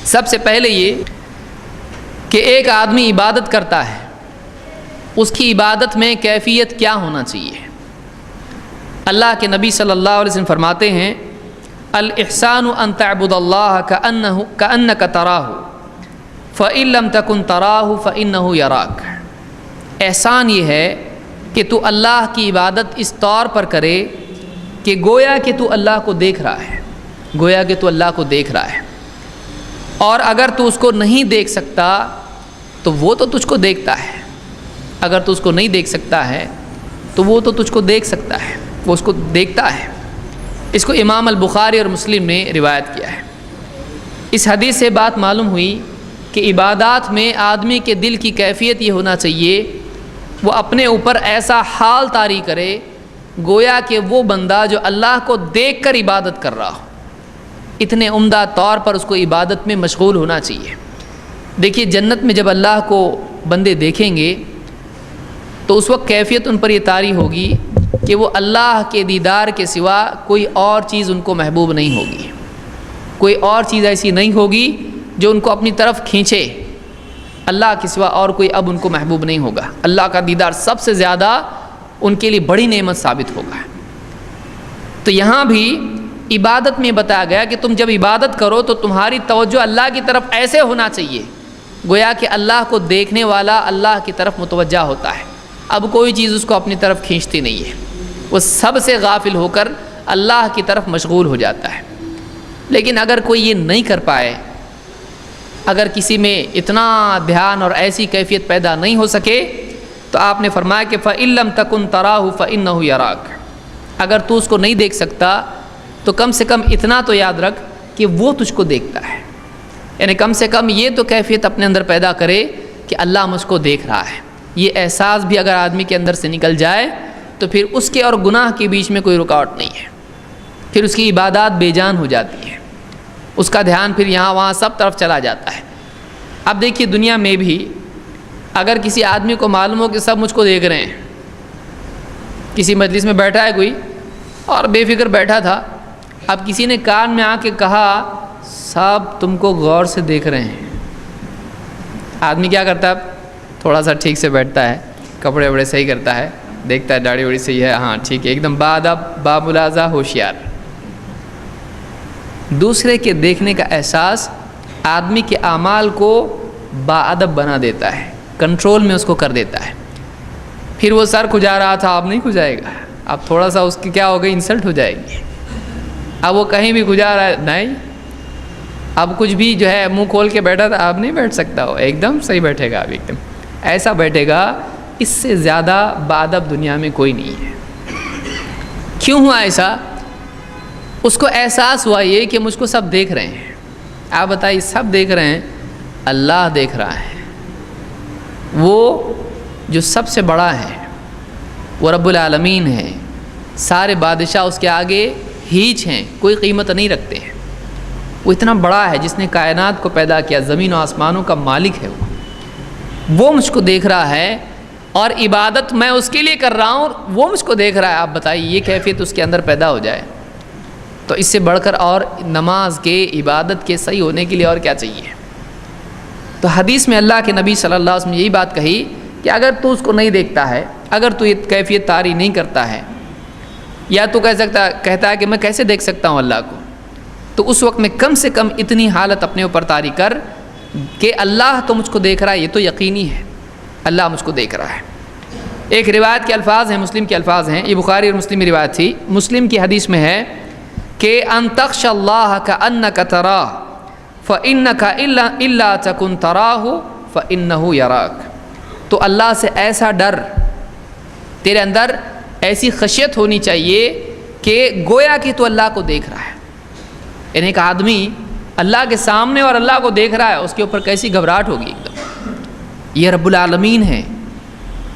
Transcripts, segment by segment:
سب سے پہلے یہ کہ ایک آدمی عبادت کرتا ہے، اس کی عبادت میں کیفیت کیا ہونا چاہیے؟ اللہ کے نبی صلی اللہ علیہ وسلم فرماتے ہیں الاحسان ان تعبد اللہ کأنک تراہ فإن لم تکن تراہ فإنہ یراک۔ احسان یہ ہے کہ تو اللہ کی عبادت اس طور پر کرے کہ گویا کہ تو اللہ کو دیکھ رہا ہے، گویا کہ تو اللہ کو دیکھ رہا ہے، اور اگر تو اس کو نہیں دیکھ سکتا تو وہ تو تجھ کو دیکھتا ہے، اگر تو اس کو نہیں دیکھ سکتا ہے تو وہ تو تجھ کو دیکھ سکتا ہے، وہ اس کو دیکھتا ہے۔ اس کو امام البخاری اور مسلم نے روایت کیا ہے۔ اس حدیث سے بات معلوم ہوئی کہ عبادات میں آدمی کے دل کی کیفیت یہ ہونا چاہیے وہ اپنے اوپر ایسا حال طاری کرے گویا کہ وہ بندہ جو اللہ کو دیکھ کر عبادت کر رہا ہو، اتنے عمدہ طور پر اس کو عبادت میں مشغول ہونا چاہیے۔ دیکھیے جنت میں جب اللہ کو بندے دیکھیں گے تو اس وقت کیفیت ان پر یہ طاری ہوگی کہ وہ اللہ کے دیدار کے سوا کوئی اور چیز ان کو محبوب نہیں ہوگی، کوئی اور چیز ایسی نہیں ہوگی جو ان کو اپنی طرف کھینچے، اللہ کے سوا اور کوئی اب ان کو محبوب نہیں ہوگا۔ اللہ کا دیدار سب سے زیادہ ان کے لیے بڑی نعمت ثابت ہوگا۔ تو یہاں بھی عبادت میں بتایا گیا کہ تم جب عبادت کرو تو تمہاری توجہ اللہ کی طرف ایسے ہونا چاہیے گویا کہ اللہ کو دیکھنے والا اللہ کی طرف متوجہ ہوتا ہے، اب کوئی چیز اس کو اپنی طرف کھینچتی نہیں ہے، وہ سب سے غافل ہو کر اللہ کی طرف مشغول ہو جاتا ہے۔ لیکن اگر کوئی یہ نہیں کر پائے، اگر کسی میں اتنا دھیان اور ایسی کیفیت پیدا نہیں ہو سکے تو آپ نے فرمایا کہ فَإِن لَمْ تَكُنْ تَرَاهُ فَإِنَّهُ يَرَاكَ، اگر تو اس کو نہیں دیکھ سکتا تو کم سے کم اتنا تو یاد رکھ کہ وہ تجھ کو دیکھتا ہے، یعنی کم سے کم یہ تو کیفیت اپنے اندر پیدا کرے کہ اللہ مجھ کو دیکھ رہا ہے۔ یہ احساس بھی اگر آدمی کے اندر سے نکل جائے تو پھر اس کے اور گناہ کے بیچ میں کوئی رکاوٹ نہیں ہے، پھر اس کی عبادات بے جان ہو جاتی ہیں، اس کا دھیان پھر یہاں وہاں سب طرف چلا جاتا ہے۔ اب دیکھیے دنیا میں بھی اگر کسی آدمی کو معلوم ہو کہ سب مجھ کو دیکھ رہے ہیں، کسی مجلس میں بیٹھا ہے کوئی اور بے فکر بیٹھا تھا، اب کسی نے کان میں آ کے کہا سب تم کو غور سے دیکھ رہے ہیں، آدمی کیا کرتا ہے؟ تھوڑا سا ٹھیک سے بیٹھتا ہے، کپڑے وپڑے صحیح کرتا ہے، دیکھتا ہے داڑھی وڑی صحیح ہے، ہاں ٹھیک ہے، ایک دم باادب باملاحظہ ہوشیار۔ دوسرے کے دیکھنے کا احساس آدمی کے اعمال کو باادب بنا دیتا ہے، کنٹرول میں اس کو کر دیتا ہے۔ پھر وہ سر کھجا رہا تھا اب نہیں کھجائے گا، اب تھوڑا سا اس کی کیا ہو گئی، انسلٹ ہو جائے گی، اب وہ کہیں بھی کھجا رہا ہے نہیں، اب کچھ بھی جو ہے منہ کھول کے بیٹھا تھا اب نہیں بیٹھ سکتا، وہ ایک دم صحیح بیٹھے گا، اب ایک دم ایسا بیٹھے گا، اس سے زیادہ باادب دنیا میں کوئی نہیں ہے۔ کیوں ہوا ایسا؟ اس کو احساس ہوا یہ کہ مجھ کو سب دیکھ رہے ہیں۔ آپ بتائیے سب دیکھ رہے ہیں، اللہ دیکھ رہا ہے، وہ جو سب سے بڑا ہے، وہ رب العالمین ہے، سارے بادشاہ اس کے آگے ہیچ ہیں، کوئی قیمت نہیں رکھتے ہیں، وہ اتنا بڑا ہے جس نے کائنات کو پیدا کیا، زمین و آسمانوں کا مالک ہے، وہ مجھ کو دیکھ رہا ہے اور عبادت میں اس کے لیے کر رہا ہوں، وہ مجھ کو دیکھ رہا ہے۔ آپ بتائیے یہ کیفیت اس کے اندر پیدا ہو جائے تو اس سے بڑھ کر اور نماز کے، عبادت کے صحیح ہونے کے لیے اور کیا چاہیے؟ تو حدیث میں اللہ کے نبی صلی اللہ علیہ وسلم نے یہی بات کہی کہ اگر تو اس کو نہیں دیکھتا ہے، اگر تو یہ کیفیت طاری نہیں کرتا ہے، یا تو کہتا ہے کہ میں کیسے دیکھ سکتا ہوں اللہ کو، تو اس وقت میں کم سے کم اتنی حالت اپنے اوپر طاری کر کہ اللہ تو مجھ کو دیکھ رہا ہے، یہ تو یقینی ہے اللہ مجھ کو دیکھ رہا ہے۔ ایک روایت کے الفاظ ہیں، مسلم کے الفاظ ہیں، یہ بخاری اور مسلم کی روایت تھی، مسلم کی حدیث میں ہے کہ ان تخشى اللہ کأنک تراہ فإنک الا تکن تراہ فإنہ یراک، تو اللہ سے ایسا ڈر، تیرے اندر ایسی خشیت ہونی چاہیے کہ گویا کہ تو اللہ کو دیکھ رہا ہے۔ یعنی ایک آدمی اللہ کے سامنے اور اللہ کو دیکھ رہا ہے، اس کے اوپر کیسی گھبراہٹ ہوگی، ایک دم یہ رب العالمین ہے،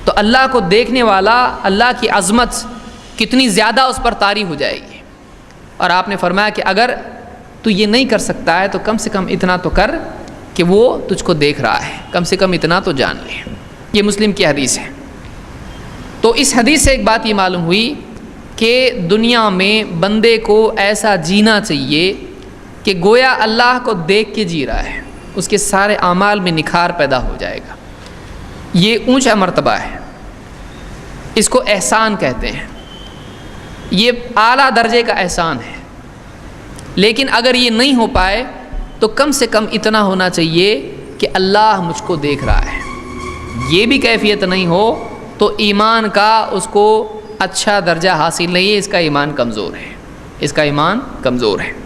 تو اللہ کو دیکھنے والا اللہ کی عظمت کتنی زیادہ اس پر طاری ہو جائے گی۔ اور آپ نے فرمایا کہ اگر تو یہ نہیں کر سکتا ہے تو کم سے کم اتنا تو کر کہ وہ تجھ کو دیکھ رہا ہے، کم سے کم اتنا تو جان لے۔ یہ مسلم کی حدیث ہے۔ تو اس حدیث سے ایک بات یہ معلوم ہوئی کہ دنیا میں بندے کو ایسا جینا چاہیے کہ گویا اللہ کو دیکھ کے جی رہا ہے، اس کے سارے اعمال میں نکھار پیدا ہو جائے گا۔ یہ اونچا مرتبہ ہے، اس کو احسان کہتے ہیں، یہ اعلیٰ درجے کا احسان ہے۔ لیکن اگر یہ نہیں ہو پائے تو کم سے کم اتنا ہونا چاہیے کہ اللہ مجھ کو دیکھ رہا ہے۔ یہ بھی کیفیت نہیں ہو تو ایمان کا اس کو اچھا درجہ حاصل نہیں ہے، اس کا ایمان کمزور ہے، اس کا ایمان کمزور ہے۔